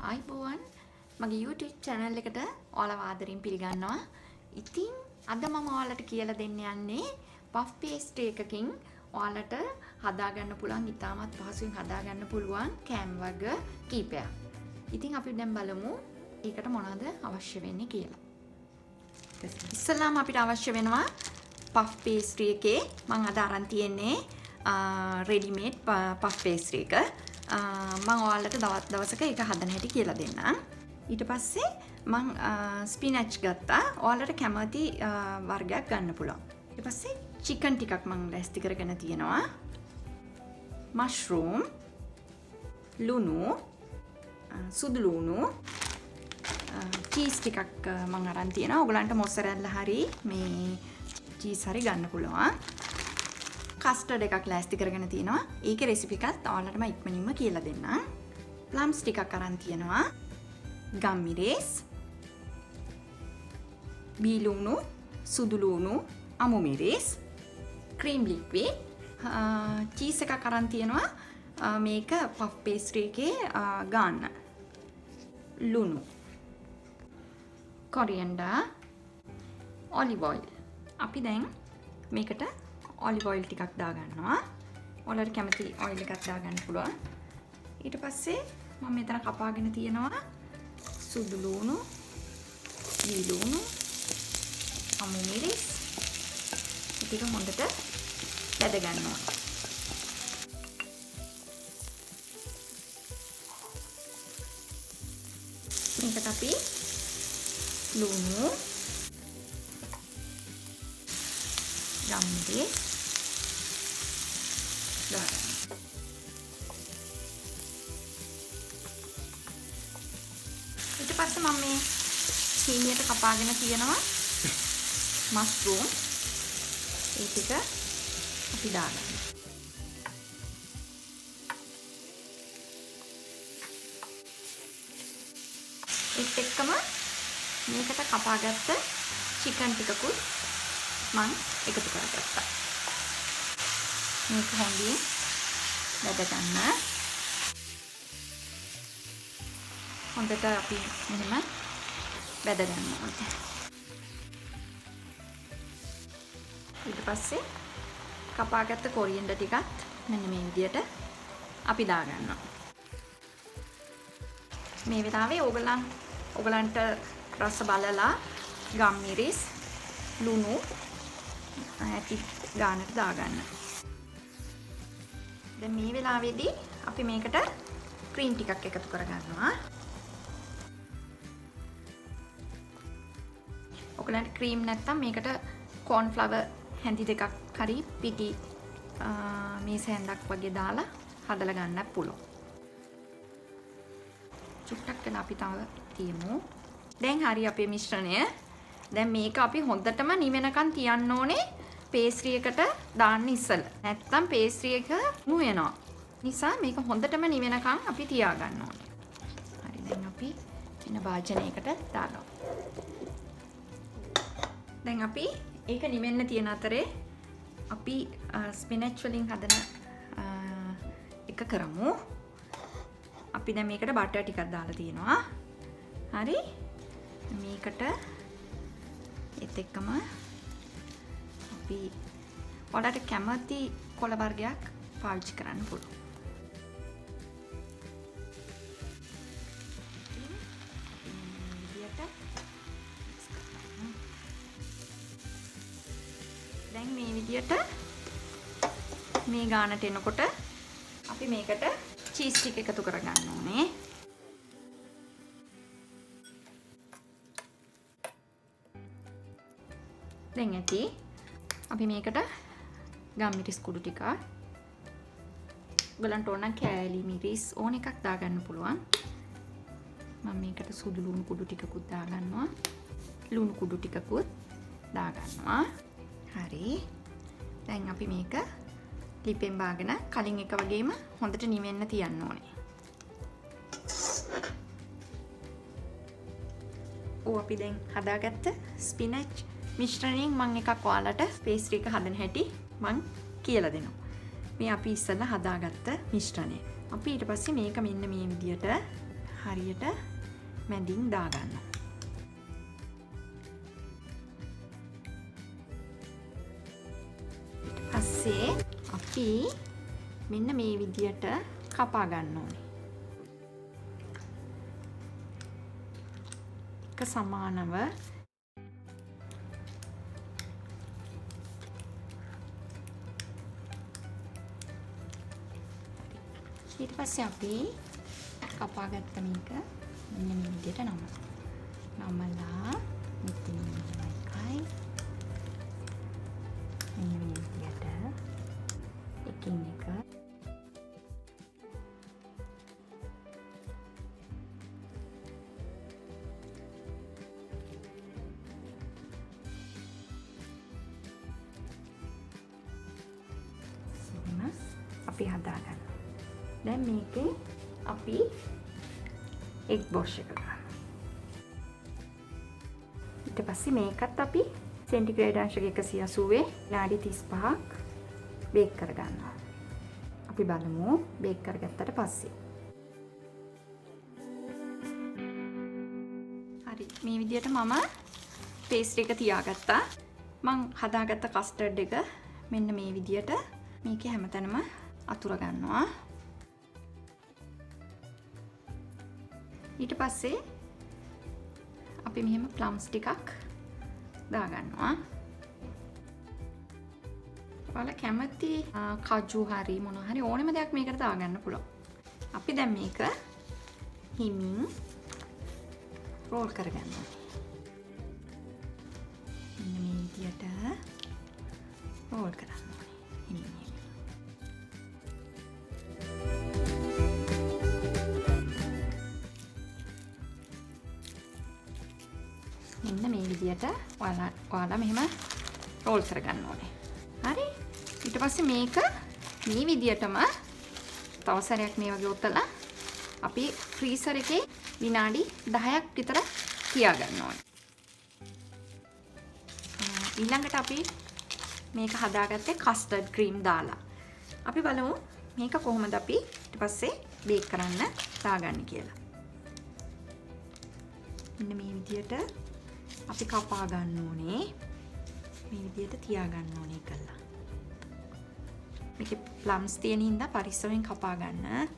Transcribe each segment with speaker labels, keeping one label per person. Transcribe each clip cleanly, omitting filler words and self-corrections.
Speaker 1: ආයිබෝවන් මගේ YouTube channel එකට ඔයාලව ආදරෙන් පිළිගන්නවා. ඉතින් අද මම ඔයාලට කියලා දෙන්න යන්නේ puff pastry එකකින් ඔයාලට හදාගන්න පුළුවන් ඉතාමත් පහසුවෙන් හදාගන්න පුළුවන් කෑම වර්ග කීපයක්. ඉතින් අපි දැන් බලමු ඒකට මොනවද අවශ්‍ය වෙන්නේ කියලා. ඉස්සෙල්ලාම අපිට අවශ්‍ය වෙනවා puff pastry එකේ මම අද අරන් තියෙන්නේ ready made puff pastry එක. මම ඔයාලට දවසක ඒක හදන හැටි කියලා දෙන්නම්. ඊට පස්සේ මම ස්පිනච් ගත්තා. ඔයාලට කැමති වර්ගයක් ගන්න පුළුවන්. ඊට පස්සේ චිකන් ටිකක් මම රැස්ති කරගෙන තියෙනවා. මෂ්රූම්, ලුණු, සුදු ලුණු, චීස් ටිකක් මම අරන් තියෙනවා. ඔයගලන්ට මොස්සරෙල්ලා හරි මේ චීස් හරි ගන්න පුළුවන්. කස්ටර්ඩ් එකක් ලෑස්ති කරගෙන තියෙනවා. ඒකේ රෙසිපි එකත් ඔයාලට මම ඉක්මනින්ම කියලා දෙන්නම්. ප්ලම්ස් ටිකක් අරන් තියෙනවා. ගම් මිරිස්, බීලුණු, සුදු ලුණු, අමු මිරිස්, ක්‍රීම් ලික්විඩ්, චීස් එකක් අරන් තියෙනවා. මේක puff pastry එකේ ගාන්න. ලුණු, කොරියන්ඩර්, ඔලිව් ඔයිල්. අපි දැන් මේකට ඔලිව් ඔයිල් ටිකක් දාගන්නවා. ඔයාලට කැමති ඔයිල් එකක් දාගන්න පුළුවන්. ඊට පස්සේ මම මෙතන කපාගෙන තියෙනවා සුදු ලුණු, බීලුණු, අමු මිරිස්. ටික හොඳට බැද ගන්න ඕනේ. මේකට අපි ලුණු, ගම් මිරිස් දාගන්න. ඊට පස්සේ මම මේ සීනියට කපාගෙන තියෙනවා මස්රූම්. ඒ ටික අපි දාගන්න. ඒත් එක්කම මේකට කපාගත්ත චිකන් ටිකකුත් මම එකතු කරගත්තා. මේක හොඳින් බැද ගන්න. හොඳට අපි මෙහෙම බැද ගන්න ඕනේ. ඊට පස්සේ කපාගත්ත කොරියන්ඩර් ටිකත් මෙන්න මේ විදියට අපි දාගන්නවා. මේ වෙලාවේ ඕගලන්ට රස බලලා ගම් මිරිස්, ලුණු ඇති ගානට දාගන්න. දැන් මේ වෙලාවේදී අපි මේකට ක්‍රීම් ටිකක් එකතු කරගන්නවා. ඔයගලන්ට ක්‍රීම් නැත්තම් මේකට කෝන් ෆ්ලවර් හැඳි දෙකක් හරි පිටි මේස හැන්දක් වගේ දාලා හදලා ගන්නත් පුළුවන්. චුට්ටක් වෙලා අපි තව තියමු. දැන් හරි අපේ මිශ්‍රණය. දැන් මේක අපි හොඳටම නිවෙනකන් තියන්න ඕනේ පේස්ට්‍රි එකට දාන්න ඉස්සෙල්ලා. නැත්තම් පේස්ට්‍රි එක මු වෙනවා. නිසා මේක හොඳටම නිවෙනකන් අපි තියාගන්න ඕනේ. හරි දැන් අපි වෙන භාජනයකට දාගමු. දැන් අපි ඒක නිවෙන්න තියෙන අතරේ අපි ස්පිනච් වලින් හදන එක කරමු. අපි දැන් මේකට බටර් ටිකක් දාලා තියෙනවා. හරි. මේකට ඒත් එක්කම අපි ඔයාලට කැමති කොළ වර්ගයක් පාවිච්චි කරන්න පුළුවන්. දැන් මේ විදියට මේ ගානට එනකොට අපි මේකට චීස් ටික එකතු කරගන්න ඕනේ. දැන් ඇති අපි මේකට ගම් මිරිස් කුඩු ටික ඔයගලන්ට ඕන නම් කෑලි මිරිස් ඕන එකක් දාගන්න පුළුවන්. මම මේකට සුදු ලුණු කුඩු ටිකකුත් දාගන්නවා. ලුණු කුඩු ටිකකුත් දාගන්නවා. හරි. දැන් අපි මේක ලිපෙන් බාගෙන කලින් එක වගේම හොඳට නිවෙන්න තියන්න ඕනේ. අපි දැන් හදාගත්ත ස්පිනච් මිශ්‍රණයෙන් මම එකක් ඔයාලට පේස්ට්‍රි එක හදන හැටි මම කියලා දෙනවා. මේ අපි ඉස්සෙල්ලා හදාගත්ත මිශ්‍රණය. අපි ඊට පස්සේ මේක මෙන්න මේ විදියට හරියට මැදින් දාගන්න. පස්සේ අපි මෙන්න මේ විදියට කපා ගන්න ඕනේ. එක සමානව ඊට පස්සේ අපි කපා ගත්ත මේක මෙන්න මේ විදියට නමලා මෙතන එකයි මෙන්න මේ විදියට එකින් එක අපි හදාගන්න. දැන් මේකේ අපි එග් බොෂ් එක ගන්න. ඊට පස්සේ මේකත් අපි සෙන්ටිග්‍රේඩ් අංශක 180 විනාඩි 35ක් බේක් කරගන්නවා. අපි බලමු බේක් කරගත්තට පස්සේ. හරි මේ විදිහට මම පේස්ට්‍රි එක තියාගත්තා. මං හදාගත්ත කස්ටර්ඩ් එක මෙන්න මේ විදිහට මේකේ හැමතැනම අතුර ගන්නවා. ඊට පස්සේ අපි මෙහෙම ප්ලම්ස් ටිකක් දාගන්නවා. ඔයාලා කැමති කජු හරි මොනවා හරි ඕනෙම දෙයක් මේකට දාගන්න පුළුවන්. අපි දැන් මේක හිමින් රෝල් කරගන්නවා. මෙන්න මේ විදියට රෝල් කරන්න ඕනේ. හිමින් මෙන්න මේ විදියට ඔයාලා මෙහෙම රෝල් කරගන්න ඕනේ. හරි? ඊට පස්සේ මේක මේ විදියටම තව සැරයක් මේ වගේ ඔතලා අපි ෆ්‍රීසර් එකේ විනාඩි 10ක් විතර තියාගන්න ඕනේ. ඊළඟට අපි මේක හදාගත්තේ කස්ටර්ඩ් ක්‍රීම් දාලා. අපි බලමු මේක කොහොමද අපි ඊට පස්සේ බේක් කරන්න දාගන්නේ කියලා. මෙන්න මේ විදියට අපි කපා ගන්න ඕනේ. මේ විදියට තියා ගන්න ඕනේ කළා. මේකේ ප්ලම්ස් තියෙන හින්දා පරිස්සමෙන් කපා ගන්න.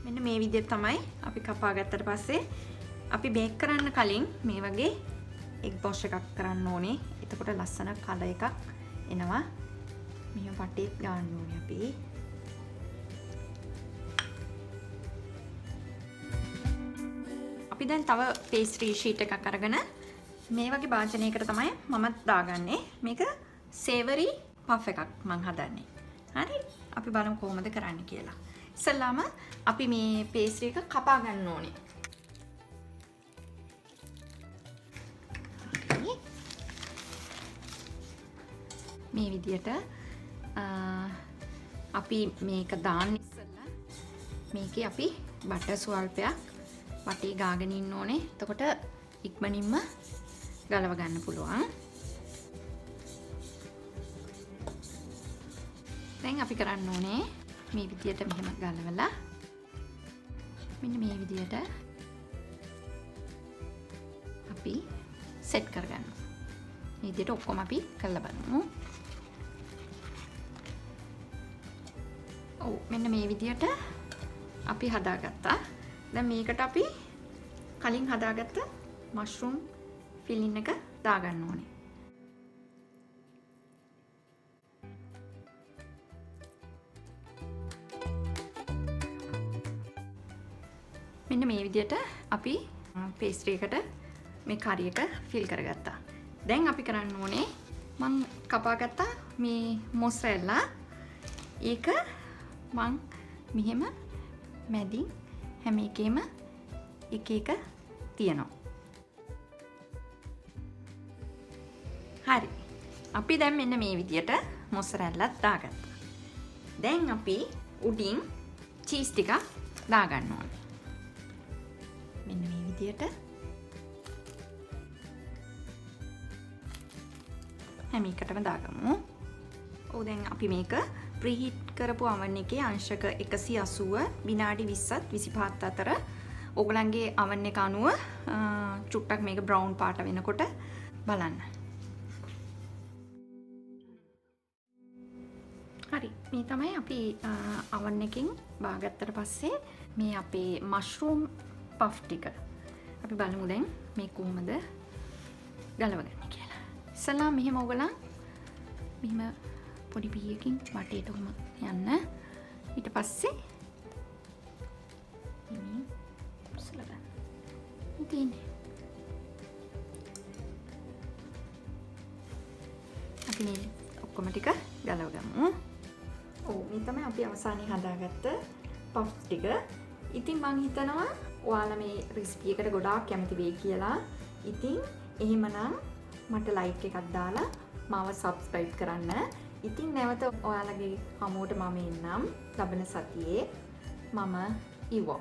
Speaker 1: මෙන්න මේ විදිහට තමයි අපි කපා ගත්තට පස්සේ අපි බේක් කරන්න කලින් මේ වගේ එග් බොෂ් එකක් කරන්න ඕනේ. එතකොට ලස්සන කලර් එකක් එනවා. මෙහෙම වටේත් ගන්න ඕනේ අපි. අපි දැන් තව පේස්ට්‍රි ෂීට් එකක් අරගෙන මේ වගේ භාජනයකට තමයි මම දාගන්නේ. මේක සේවරි පෆ් එකක් මම හදන්නේ. හරි? අපි බලමු කොහොමද කරන්නේ කියලා. ඉස්සෙල්ලාම අපි මේ පේස්ට්‍රි එක කපා ගන්න ඕනේ. මේ විදියට අපි මේක දාන්න ඉස්සෙල්ලා මේකේ අපි බටර් ස්වල්පයක් වටේ ගාගෙන ඉන්න ඕනේ. එතකොට ඉක්මනින්ම ගලව ගන්න පුළුවන්. දැන් අපි කරන්න ඕනේ මේ විදියට මෙහෙම ගලවලා මෙන්න මේ විදියට අපි සෙට් කරගන්නවා. මේ විදියට ඔක්කොම අපි කරලා බලමු. ඔව් මෙන්න මේ විදියට අපි හදාගත්තා. දැන් මේකට අපි කලින් හදාගත්ත මෂ්රූම් ෆිලින් එක දාගන්න ඕනේ. මෙන්න මේ විදියට අපි පේස්ට්‍රි එකට මේ කරි එක ෆිල් කරගත්තා. දැන් අපි කරන්න ඕනේ මම කපාගත්තා මේ මොස්සරෙල්ලා. ඒක මං මෙහෙම මැදින් හැම එකේම එක එක තියනවා. හරි. අපි දැන් මෙන්න මේ විදියට මොස්සරෙල්ලාත් දාගත්තා. දැන් අපි උඩින් චීස් ටිකක් දාගන්න ඕනේ. මෙන්න මේ විදියට හැම එකටම දාගමු. ඔව් දැන් අපි මේක ප්‍රීහීට් කරපු oven එකේ අංශක 180 විනාඩි 20ත් 25ත් අතර ඔයගලන්ගේ oven එක අනුව චුට්ටක් මේක බ්‍රවුන් පාට වෙනකොට බලන්න. හරි මේ තමයි අපි oven එකෙන් බාගත්තට පස්සේ මේ අපේ මෂ්රූම් පෆ් ටික අපි බලමු දැන් මේ කොහොමද ගලවගන්නේ කියලා. ඉස්සලා මෙහෙම ඔයගලන් මෙහෙම පොඩි පීයකින් වටේට උම යන්න. ඊට පස්සේ මේ උස්සලා ගන්න. ඉතින් අපි මේ ඔක්කොම ටික ගලවගමු. ඔව් මේ තමයි අපි අවසානයේ හදාගත්ත පෆ් ටික. ඉතින් මං හිතනවා ඔයාලා මේ රෙසිපි එකට ගොඩාක් කැමති වෙයි කියලා. ඉතින් එහෙමනම් මට ලයික් එකක් දාලා මාව සබ්ස්ක්‍රයිබ් කරන්න. ඉතින් නැවත ඔයාලගේ හමුවට මම එන්නම් ලබන සතියේ. මම ඉවෝ.